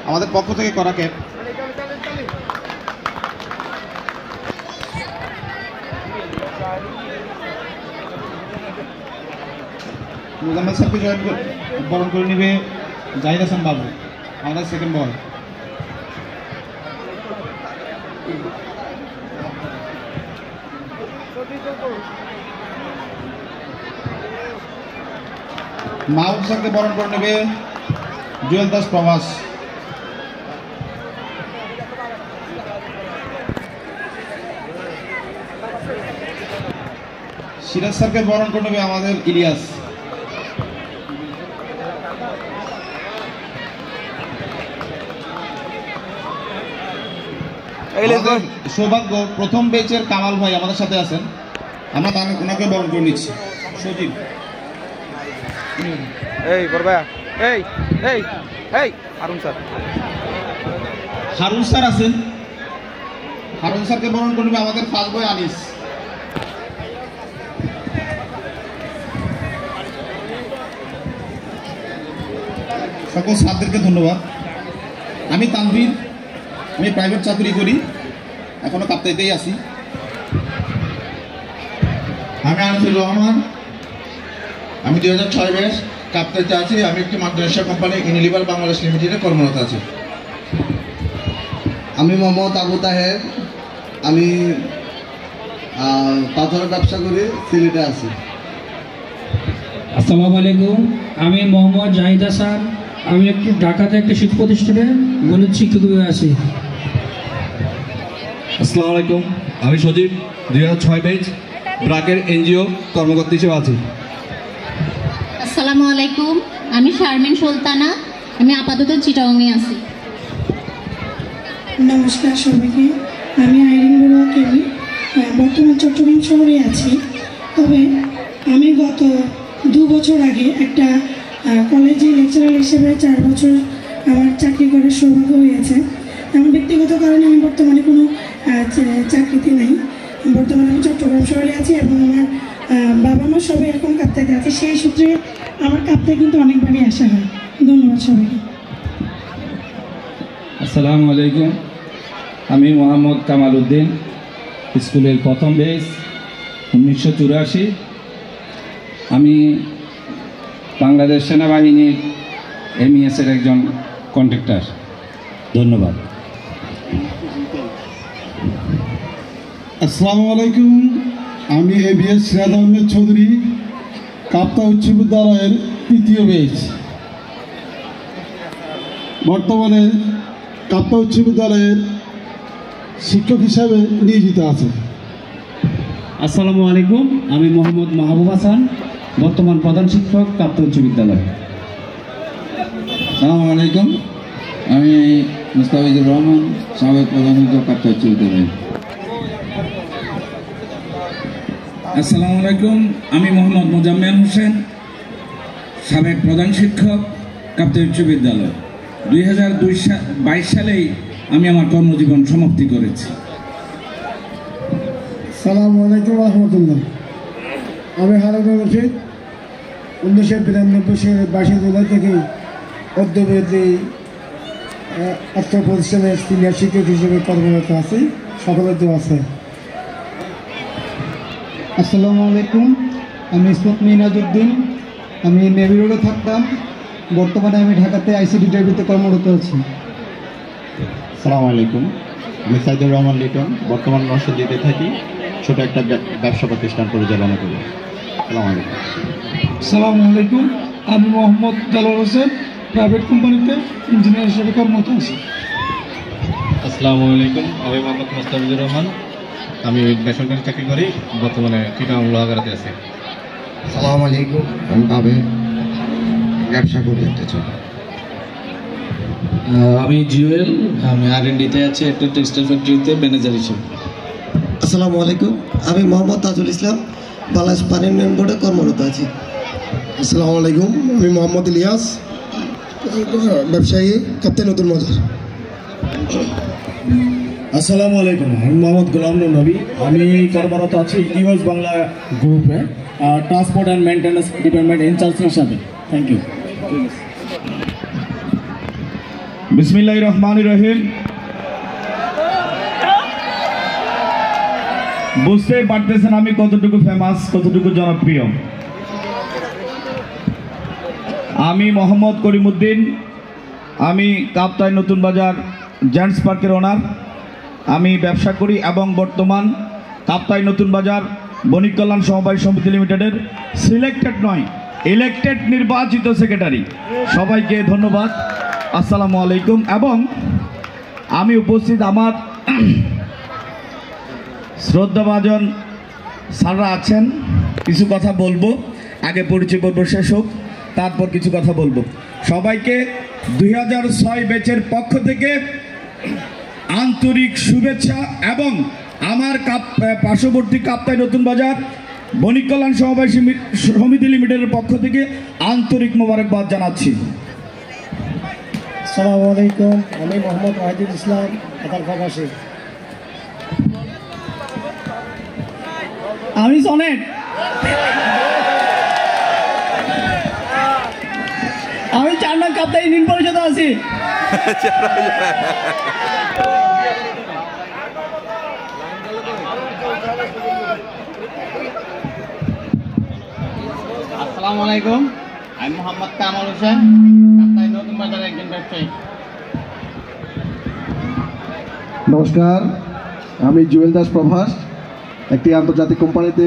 আমাদের পক্ষ থেকে করা ক্যাপ। মুজাম্মেল স্যারকে বরণ করে নেবে জাহিদ হাসান বাবু, আমাদের সেকেন্ড বল। মাহবুব স্যারকে বরণ করে নেবে জুয়েল দাস প্রভাস। সিরাজ স্যারকে বরণ করে নেবে আমাদের ইলিয়াস। সৌভাগ্য প্রথম বেচের কামাল ভাই আমাদের সাথে আছেন, আমরা ওনাকে বরণ করে নিচ্ছি। সজীব হারুন স্যার আছেন, হারুন স্যারকে বরণ করে নেবে আমাদের ফার্স্ট বয় আনিস। সকল স্যারদেরকে ধন্যবাদ। আমি তানভীর, আমি প্রাইভেট চাকরি করি, এখনো কাপ্তাইতেই আছি। আমি আনিসুর রহমান, আমি 2006 ব্যাচ, কাপ্তাইতে আছি। আমি একটি মাদ্রাসা কোম্পানি ইউনিলিভার বাংলাদেশ লিমিটেডে কর্মরত আছি। আমি মোহাম্মদ আবু তাহের, আমি পাথরের ব্যবসা করি, সিলেটে আছি। আসসালামু আলাইকুম, আমি মোহাম্মদ জাহিদ হাসান, আমি ঢাকাতে একটি শিক্ষা প্রতিষ্ঠানে গণিত শিক্ষক হয়ে আছি। আসসালামু আলাইকুম, আমি সজীব, 2006 ব্যাচ, ব্রাকের এনজিও কর্মকর্তা হিসেবে আছি। আসসালামু আলাইকুম, আমি শারমিন সুলতানা, আমি আপাতত চিটাগংয়ে আছি। নমস্কার সবাইকে, আমি আইরিন বড়ুয়া কেবি, বর্তমান চট্টগ্রাম শহরে আছি। তবে আমি গত 2 বছর আগে একটা কলেজে লেকচারার হিসেবে 4 বছর আমার চাকরি করার সৌভাগ্য হয়েছে। আমার ব্যক্তিগত কারণে আমি বর্তমানে কোনো চাকরিতে নেই। বর্তমানে আমি চট্টগ্রাম শহরে আছি এবং আমার বাবা মা সবাই এরকম কাপ্তাইতে আছে। সেই সূত্রে আমার কাপ্তাই কিন্তু অনেকবারই আসা হয়। ধন্যবাদ সবাইকে। আসসালামু আলাইকুম, আমি মোহাম্মদ কামাল উদ্দিন, স্কুলের প্রথম ব্যাচ, 1984। আমি বাংলাদেশ সেনাবাহিনীর MES-এর একজন কন্ট্রাক্টর। ধন্যবাদ। আসসালামু আলাইকুম, আমি ABS সিরাজ আহমেদ চৌধুরী, কাপ্তাই উচ্চ বিদ্যালয়ের 3য় ব্যাচ, বর্তমানে কাপ্তাই উচ্চ বিদ্যালয়ের শিক্ষক হিসাবে নিয়োজিত আছে। আসসালামু আলাইকুম, আমি মোহাম্মদ মাহবুব হাসান, বর্তমান প্রধান শিক্ষক, কাপ্তাই উচ্চ বিদ্যালয়। আসসালামু আলাইকুম, আমি মুস্তাফিজুর রহমান, সাবেক প্রধান শিক্ষক, কাপ্তাই উচ্চ বিদ্যালয়। আসসালামু আলাইকুম, আমি মোহাম্মদ মোজাম্মেল হোসেন, সাবেক প্রধান শিক্ষক, কাপ্তাই উচ্চ বিদ্যালয়। 2022 সালেই আমি আমার কর্মজীবন সমাপ্তি করেছি। আসসালামু আলাইকুম রহমতুল্লাহ, আমি হারুনুর রশিদ, 1992 সালের 22 জুলাই থেকে অদ্যবধি অর্থ প্রতিষ্ঠানের সিনিয়র শিক্ষক হিসেবে কর্মরত আছি। সকলের দোয়া আছে। আসসালামু আলাইকুম, আমি ইসমত মিনাজউদ্দিন, আমি নেভি রোডে থাকতাম, বর্তমানে আমি ঢাকাতে ICT ডেভিতে কর্মরত আছি। আসসালামু আলাইকুম, আমি সাইদুর রহমান লিটন, বর্তমান নরসিংদীতে থাকি, ছোট একটা ব্যবসা প্রতিষ্ঠান পরিচালনা করি। আসসালামু আলাইকুম। আসসালামু আলাইকুম, আমি মোহাম্মদ জালাল হোসেন, প্রাইভেট কোম্পানিতে ইঞ্জিনিয়ার হিসেবে কর্মরত আছি। আসসালামু আলাইকুম, আমি মোহাম্মদ মুস্তাফিজুর রহমান, আমি বেসরকারি চাকরি করি, বর্তমানে চিটাগং লোহাগাড়াতে আছি। আসসালামু আলাইকুম, আমি ভাবে ব্যবসা করি একটা ছোট। আমি জুয়েল, আমি R&D-তে আছি, একটা টেক্সটাইল ফ্যাক্টরিতে ম্যানেজার হিসেবে। আসসালামু আলাইকুম, আমি মোহাম্মদ তাজুল ইসলাম, বাংলাদেশ পানি উন্নয়ন বোর্ডে কর্মরত আছি। আসসালামু আলাইকুম, আমি মোহাম্মদ ইলিয়াস, ব্যবসায়ী, কাপ্তাই নতুন বাজার। আসসালামু আলাইকুম, আমি মোহাম্মদ গোলাম নবী, আমি কর্মরত আছি ইউএস বাংলা গ্রুপে, transport and maintenance department in charge হিসাবে। Thank you. বিসমিল্লাহির রহমানির রহিম। বুঝতেই পারতেছেন আমি কতটুকু ফেমাস, কতটুকু জনপ্রিয়। আমি মোহাম্মদ করিমউদ্দিন, আমি কাপ্তাই নতুন বাজার জেন্টস পার্কের ওনার। আমি ব্যবসা করি এবং বর্তমান কাপ্তাই নতুন বাজার বণিক কল্যাণ সমবায় সমিতি লিমিটেডের সিলেক্টেড নয়, ইলেক্টেড নির্বাচিত সেক্রেটারি। সবাইকে ধন্যবাদ, আসসালামু আলাইকুম। এবং আমি উপস্থিত আমার শ্রদ্ধাভাজন স্যাররা আছেন, কিছু কথা বলবো। আগে পরিচয় পর্ব শেষ হোক, তারপর কিছু কথা বলবো। সবাইকে 2006 ব্যাচের পক্ষ থেকে আন্তরিক শুভেচ্ছা এবং আমার পার্শ্ববর্তী কাপ্তাই নতুন বাজার বণিক কল্যাণ সমবায় সমিতি লিমিটেডের পক্ষ থেকে আন্তরিক মোবারকবাদ জানাচ্ছি। আসসালামু আলাইকুম, আমি মোহাম্মদ ওয়াহিদুল ইসলাম, ঢাকার প্রবাসী। আমি সনেট, আমি 4 নং কাপ্তাই ইউনিয়ন পরিষদে আছি। আসসালামু আলাইকুম, আমি মোহাম্মদ কামাল হোসেন, কাপ্তাই নতুন বাজারের একজন ব্যবসায়ী। নমস্কার, আমি জুয়েল দাস প্রভাস, একটি আন্তর্জাতিক কোম্পানিতে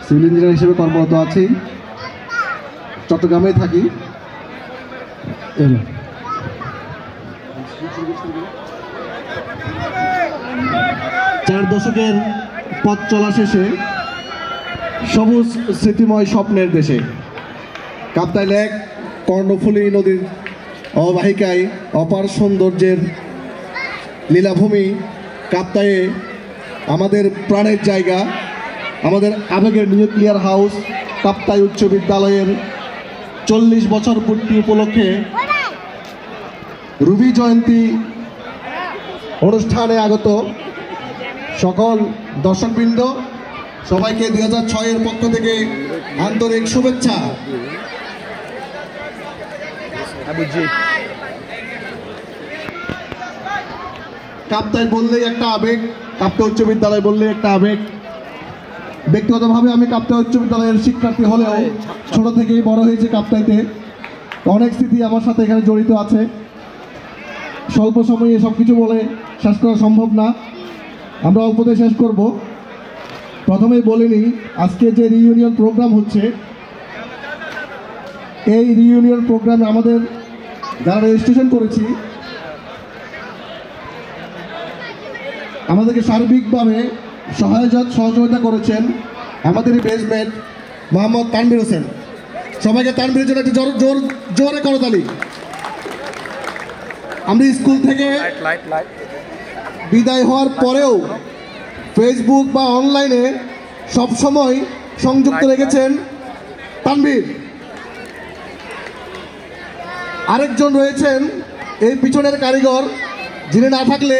সিভিল ইঞ্জিনিয়ার হিসেবে কর্মরত আছি, চট্টগ্রামে থাকি। 4 দশকের পথ চলা শেষে সবুজ স্মৃতিময় স্বপ্নের দেশে কাপ্তাই লেক কর্ণফুলী নদীর অববাহিকায় অপার সৌন্দর্যের লীলাভূমি কাপ্তাইয়ে আমাদের প্রাণের জায়গা, আমাদের আবেগের নিউক্লিয়ার হাউস কাপ্তাই উচ্চ বিদ্যালয়ের 40 বছর পূর্তি উপলক্ষে রুবি জয়ন্তী অনুষ্ঠানে আগত সকল দর্শকবৃন্দ, সবাইকে 2006-এর পক্ষ থেকে আন্তরিক শুভেচ্ছা। কাপ্তাই বললেই একটা আবেগ, কাপ্তাই উচ্চ বিদ্যালয় বললেই একটা আবেগ। ব্যক্তিগতভাবে আমি কাপ্তাই উচ্চ বিদ্যালয়ের শিক্ষার্থী হলেও ছোট থেকেই বড় হয়েছে কাপ্তাইতে, অনেক স্মৃতি আমার সাথে এখানে জড়িত আছে। স্বল্প সময়ে সব কিছু বলে শেষ করা সম্ভব না, আমরা অল্পতে শেষ করব। প্রথমেই বলিনি, আজকে যে রিইউনিয়ন প্রোগ্রাম হচ্ছে, এই রিইউনিয়ন প্রোগ্রামে আমাদের যারা রেজিস্ট্রেশন করেছি আমাদেরকে সার্বিকভাবে সহযোগিতা করেছেন আমাদের বেসমেন্ট মোহাম্মদ তানভীর হোসেন। সবাইকে তানভীরের জন্য একটু জোরে করতালি। আমরা স্কুল থেকে বিদায় হওয়ার পরেও ফেসবুক বা অনলাইনে সবসময় সংযুক্ত রেখেছেন তানভীর। আরেকজন রয়েছেন এই পিছনের কারিগর, যিনি না থাকলে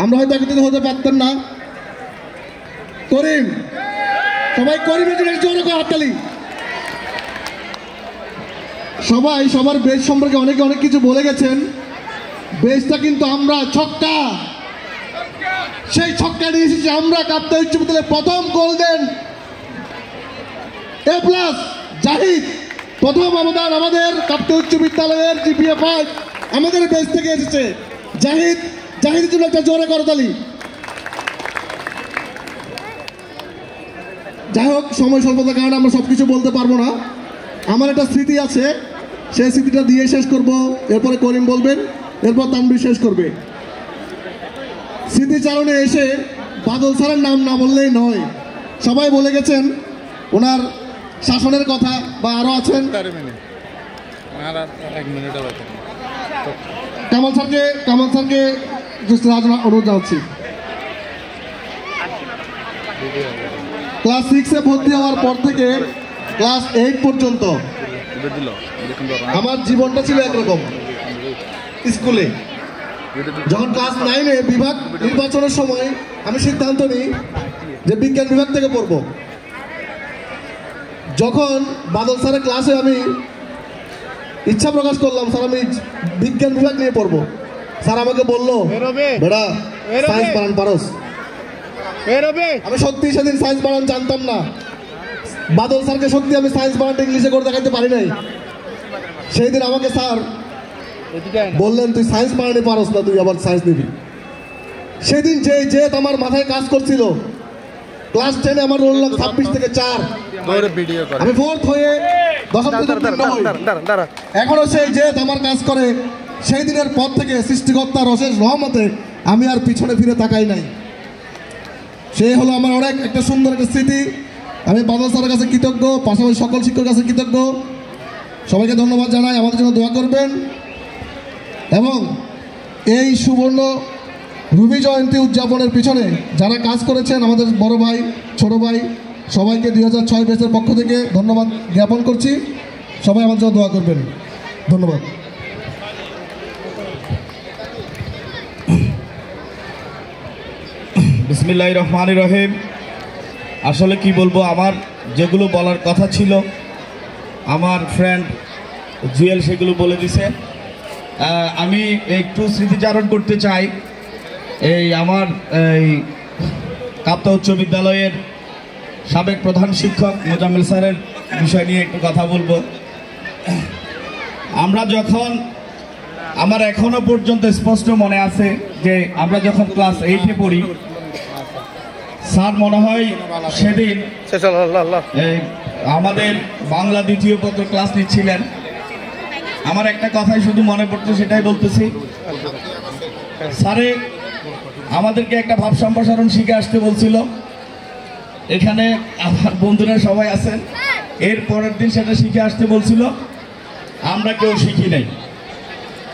আমরা হয়তো একত্রিত হতে পারতাম না, করিম। সবাই করিমের জন্য জোরে করে হাততালি। সবাই সবার বেশ সম্পর্কে অনেক কিছু বলে গেছেন। বেশটা কিন্তু আমরা ছক্কা, সেই ছক্কা নিয়ে এসেছি আমরা। কাপ্তাই উচ্চ বিদ্যালয়ের প্রথম গোল্ডেন A+ জাহিদ, প্রথম অবদান আমাদের কাপ্তাই উচ্চ বিদ্যালয়ের GPA 5 আমাদের বেশ থেকে এসেছে। জাহিদের জন্য একটা জোরে করতালি। যাই হোক, সময় স্বল্পতার কারণে আমরা সবকিছু বলতে পারবো না। আমার একটা স্মৃতি আছে, সেই স্মৃতিটা দিয়ে শেষ করব। এরপরে করিম বলবেন, এরপর তানভীর শেষ করবে। স্মৃতিচারণে এসে বাদল স্যারের নাম না বললেই নয়। সবাই বলে গেছেন ওনার শাসনের কথা, বা আরও আছেন কামাল স্যারকে অনুরোধ জানাচ্ছি। ক্লাস 6-এ ভর্তি হওয়ার পর থেকে ক্লাস 8 পর্যন্ত আমার জীবনটা ছিল একরকম। স্কুলে যখন ক্লাস 9-এ বিভাগ নির্বাচনের সময় আমি সিদ্ধান্ত নিই যে বিজ্ঞান বিভাগ থেকে পড়ব। যখন বাদল স্যারের ক্লাসে আমি ইচ্ছা প্রকাশ করলাম স্যার আমি বিজ্ঞান বিভাগ নিয়ে পড়বো। স্যার আমাকে বললো বেটা সায়েন্স বানান পারস। আমি সত্যি সেদিন সায়েন্স বানান জানতাম না। বাদল স্যারকে সত্যি আমি সায়েন্স বানানটা ইংলিশে করে দেখাতে পারি নাই। সেই দিন আমাকে স্যার বললেন তুই সায়েন্স বানানে পারস না, তুই আবার সায়েন্স নিবি। সেদিন যে জেদ আমার মাথায় কাজ করছিল, ক্লাস 10-এ আমার রোল নাম 26 থেকে 4, আমি 4th হয়ে দশম এখনো সেই জেদ আমার কাজ করে। সেই দিনের পর থেকে সৃষ্টিকর্তার অশেষ রহমতে আমি আর পিছনে ফিরে তাকাই নাই। সেই হলো আমার অনেক একটা সুন্দর একটা স্মৃতি। আমি বাদল স্যারের কাছে কৃতজ্ঞ, পাশাপাশি সকল শিক্ষকের কাছে কৃতজ্ঞ। সবাইকে ধন্যবাদ জানাই, আমাদের জন্য দোয়া করবেন। এবং এই সুবর্ণ রুবি জয়ন্তী উদযাপনের পিছনে যারা কাজ করেছেন, আমাদের বড় ভাই, ছোট ভাই, সবাইকে 2006 ব্যাচের পক্ষ থেকে ধন্যবাদ জ্ঞাপন করছি। সবাই আমাদের জন্য দোয়া করবেন। ধন্যবাদ। বিসমিল্লাহির রহমানির রহিম। আসলে কি বলবো, আমার যেগুলো বলার কথা ছিল আমার ফ্রেন্ড জুয়েল সেগুলো বলে দিছে। আমি একটু স্মৃতিচারণ করতে চাই। এই আমার এই কাপ্তাই উচ্চ বিদ্যালয়ের সাবেক প্রধান শিক্ষক মোজাম্মেল স্যারের বিষয় নিয়ে একটু কথা বলবো। আমরা যখন, আমার এখনো পর্যন্ত স্পষ্ট মনে আছে যে আমরা যখন ক্লাস 8-এ পড়ি, স্যার মনে হয় সেদিন আমাদের বাংলা দ্বিতীয় পত্র ক্লাস নিচ্ছিলেন। আমার একটা কথাই শুধু মনে পড়ছে, সেটাই বলতেছি। স্যারে আমাদেরকে একটা ভাব সম্প্রসারণ শিখে আসতে বলছিল। এখানে আমার বন্ধুরা সবাই আছেন, এর পরের দিন সেটা শিখে আসতে বলছিল, আমরা কেউ শিখি নাই।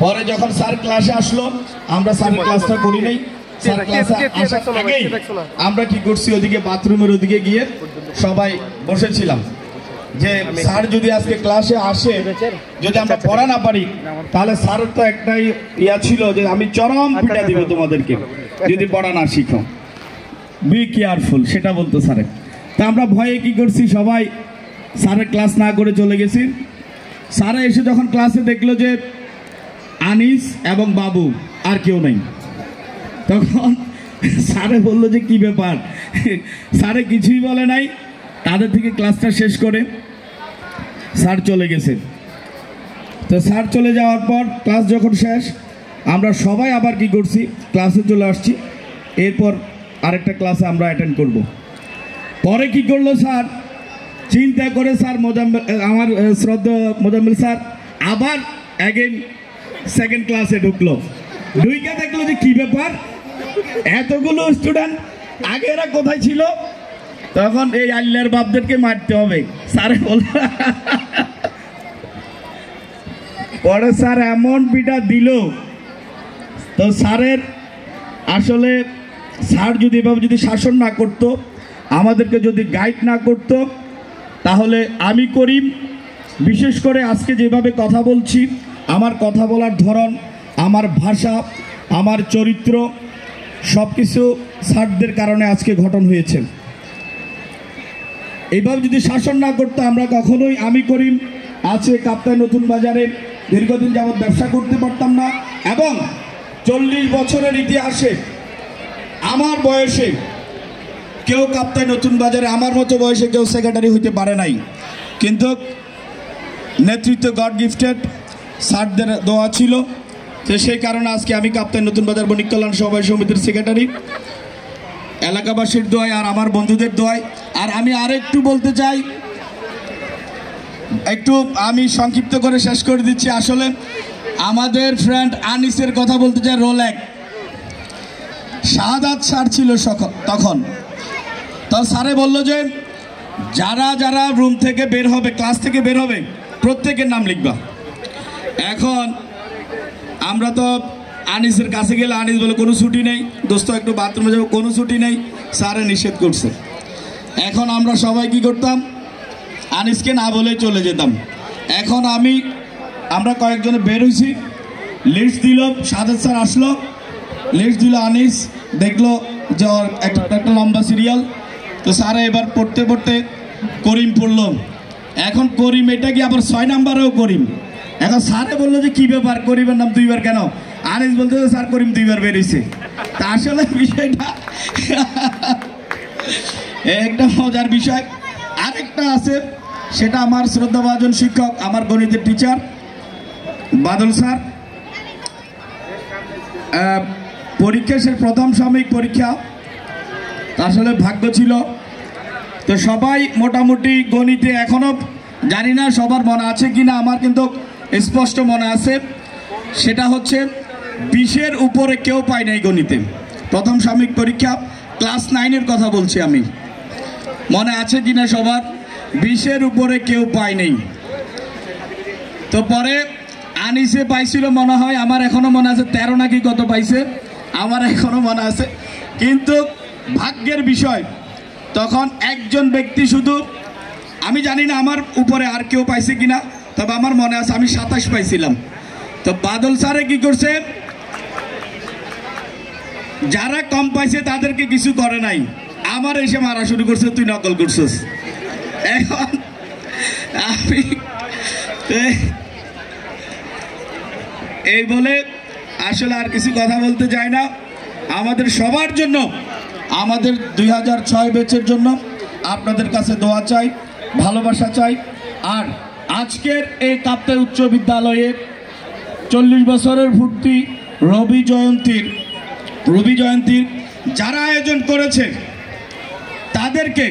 পরে যখন স্যার ক্লাসে আসলো, আমরা স্যারের ক্লাসটা করি নাই। স্যার ক্লাসে আসার আগেই আমরা কি করছি, ওদিকে বাথরুমের ওদিকে গিয়ে সবাই বসেছিলাম যে স্যার যদি আজকে ক্লাসে আসে, যদি আমরা পড়া না পারি, তাহলে স্যারের তো একটাই ইয়া ছিল যে আমি চরম পিটা দিব তোমাদেরকে যদি পড়া না শিখো, বি কেয়ারফুল, সেটা বলতো স্যারে। তা আমরা ভয়ে কি করছি, সবাই স্যারের ক্লাস না করে চলে গেছি। স্যারে এসে যখন ক্লাসে দেখলো যে আনিস এবং বাবু আর কেউ নেই, তখন স্যারে বললো যে কি ব্যাপার। স্যারে কিছুই বলে নাই, তাদের থেকে ক্লাসটা শেষ করে স্যার চলে গেছে। তো স্যার চলে যাওয়ার পর ক্লাস যখন শেষ, আমরা সবাই আবার কি করছি, ক্লাসে চলে আসছি। এরপর আরেকটা ক্লাসে আমরা অ্যাটেন্ড করব। পরে কি করলো স্যার, চিন্তা করে স্যার আমার শ্রদ্ধা মোজাম্মেল স্যার আবার অ্যাগেন সেকেন্ড ক্লাসে ঢুকলো। ঢুকে দেখলো যে কি ব্যাপার, এতগুলো স্টুডেন্ট, আগে এরা কোথায় ছিল? তখন এই আল্লাহর বাপদেরকে মারতে হবে স্যারে বলল। পরে স্যার এমন পিটা দিল, তো স্যারের আসলে স্যার যদি এভাবে যদি শাসন না করত, আমাদেরকে যদি গাইড না করত, তাহলে আমি করিম, বিশেষ করে আজকে যেভাবে কথা বলছি, আমার কথা বলার ধরন, আমার ভাষা, আমার চরিত্র, সব কিছু স্যারদের কারণে আজকে গঠন হয়েছে। এইভাবে যদি শাসন না করতো, আমরা কখনোই আমি করিম আছে কাপ্তাই নতুন বাজারে দীর্ঘদিন যাবৎ ব্যবসা করতে পারতাম না। এবং 40 বছরের ইতিহাসে আমার বয়সে কেউ কাপ্তাই নতুন বাজারে, আমার মতো বয়সে কেউ সেক্রেটারি হইতে পারে নাই। কিন্তু নেতৃত্ব গড গিফটেড, স্যারদের দোয়া ছিল, তো সেই কারণে আজকে আমি কাপ্তাই নতুন বাজার বণিক কল্যাণ সভায় সমিতির সেক্রেটারি। এলাকাবাসীর দোয়ায় আর আমার বন্ধুদের দোয়ায়। আর আমি আরেকটু বলতে চাই, একটু আমি সংক্ষিপ্ত করে শেষ করে দিচ্ছি। আসলে আমাদের ফ্রেন্ড আনিসের কথা বলতে চাই। রোল 1 শাহাদাত স্যার ছিল তখন। তো স্যারে বললো যে যারা যারা রুম থেকে বের হবে, ক্লাস থেকে বের হবে, প্রত্যেকের নাম লিখবা। এখন আমরা তো আনিসের কাছে গেলে আনিস বলে কোনো ছুটি নেই, দোস্ত একটু বাথরুমে যাবো, কোনো ছুটি নেই, স্যারে নিষেধ করছে। এখন আমরা সবাই কি করতাম, আনিসকে না বলে চলে যেতাম। এখন আমরা কয়েকজনে বের হয়েছি, লিস্ট দিল, সাদেদ স্যার আসলো, লিস্ট দিল, আনিস দেখলো যে একটা লম্বা সিরিয়াল। তো স্যারে এবার পড়তে পড়তে করিম পড়ল। এখন করিম এটা কি আবার 6 নাম্বারেও করিম, এখন স্যারে বললো যে কি ব্যাপার করিমের নাম 2 বার কেন? আনিস বলতে স্যার করিম 2 বার বেরিয়েছে। তা আসলে বিষয়টা একটা মজার বিষয়। আরেকটা আছে, সেটা আমার শ্রদ্ধাভাজন শিক্ষক, আমার গণিতের টিচার বাদল স্যার। পরীক্ষা সে প্রথম সাময়িক পরীক্ষা, আসলে ভাগ্য ছিল তো সবাই মোটামুটি গণিতে, এখনো জানি না সবার মনে আছে কিনা, আমার কিন্তু স্পষ্ট মনে আছে, সেটা হচ্ছে 20-এর উপরে কেউ পায় নাই গণিতে। প্রথম সাময়িক পরীক্ষা ক্লাস 9-এর কথা বলছি আমি, মনে আছে কিনা সবার? 20-এর উপরে কেউ পায় নাই। তো পরে আনিসে পাইছিল মনে হয়, আমার এখনো মনে আছে 13 নাকি কত পাইছে, আমার এখনো মনে আছে। কিন্তু ভাগ্যের বিষয়, তখন একজন ব্যক্তি শুধু, আমি জানি না আমার উপরে আর কেউ পাইছে কিনা, তবে আমার মনে আছে আমি 27 পাইছিলাম। তো বাদল স্যারে কি করছে, যারা কম পাইছে তাদেরকে কিছু করে নাই, আমার এসে মারা শুরু করছে, তুই নকল করছিস। এখন আমি এই বলে আসলে আর কিছু কথা বলতে চাই না। আমাদের সবার জন্য, আমাদের 2006 ব্যাচের জন্য আপনাদের কাছে দোয়া চাই, ভালোবাসা চাই। আর আজকের এই কাপ্তাই উচ্চ বিদ্যালয়ের 40 বছরের পূর্তি রবি জয়ন্তীর যারা আয়োজন করেছে তাদেরকে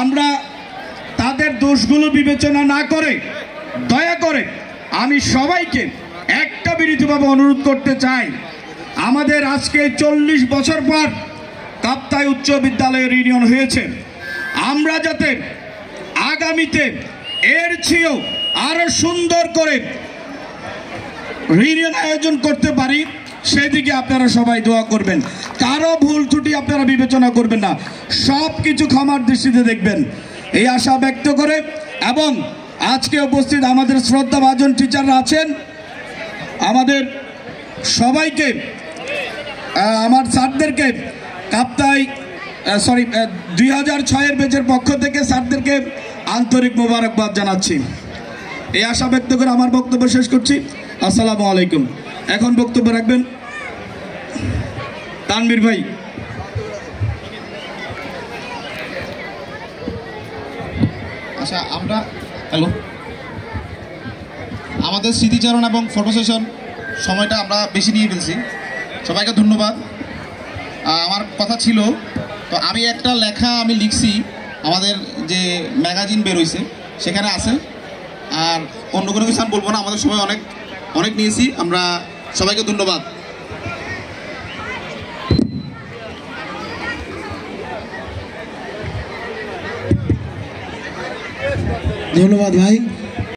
আমরা তাদের দোষগুলো বিবেচনা না করে, দয়া করে আমি সবাইকে একটা বিনীতভাবে অনুরোধ করতে চাই, আমাদের আজকে 40 বছর পর কাপ্তাই উচ্চ বিদ্যালয়ের ইউনিয়ন হয়েছে, আমরা যাতে আগামীতে এর চেয়েও আরো সুন্দর করে ইউনিয়ন আয়োজন করতে পারি, সেদিকে আপনারা সবাই দোয়া করবেন। কারো ভুল ত্রুটি আপনারা বিবেচনা করবেন না, সব কিছু ক্ষমার দৃষ্টিতে দেখবেন, এই আশা ব্যক্ত করে, এবং আজকে উপস্থিত আমাদের শ্রদ্ধাভাজন টিচাররা আছেন, আমাদের সবাইকে, আমার স্যারদেরকে কাপ্তাই 2006-এর ব্যাচের পক্ষ থেকে স্যারদেরকে আন্তরিক মোবারকবাদ জানাচ্ছি। এই আশা ব্যক্ত করে আমার বক্তব্য শেষ করছি। আসসালামু আলাইকুম। এখন বক্তব্য রাখবেন তানভীর ভাই। আচ্ছা, আমাদের স্মৃতিচারণ এবং ফটো সেশন সময়টা আমরা বেশি নিয়ে ফেলছি, সবাইকে ধন্যবাদ। আমার কথা ছিল, তো আমি একটা লেখা লিখছি, আমাদের যে ম্যাগাজিন বেরোইছে সেখানে আছে, আর অন্য কোনো কিছু আমি বলবো না, আমাদের সময় অনেক নিয়েছি আমরা, সবাইকে ধন্যবাদ। ধন্যবাদ ভাই।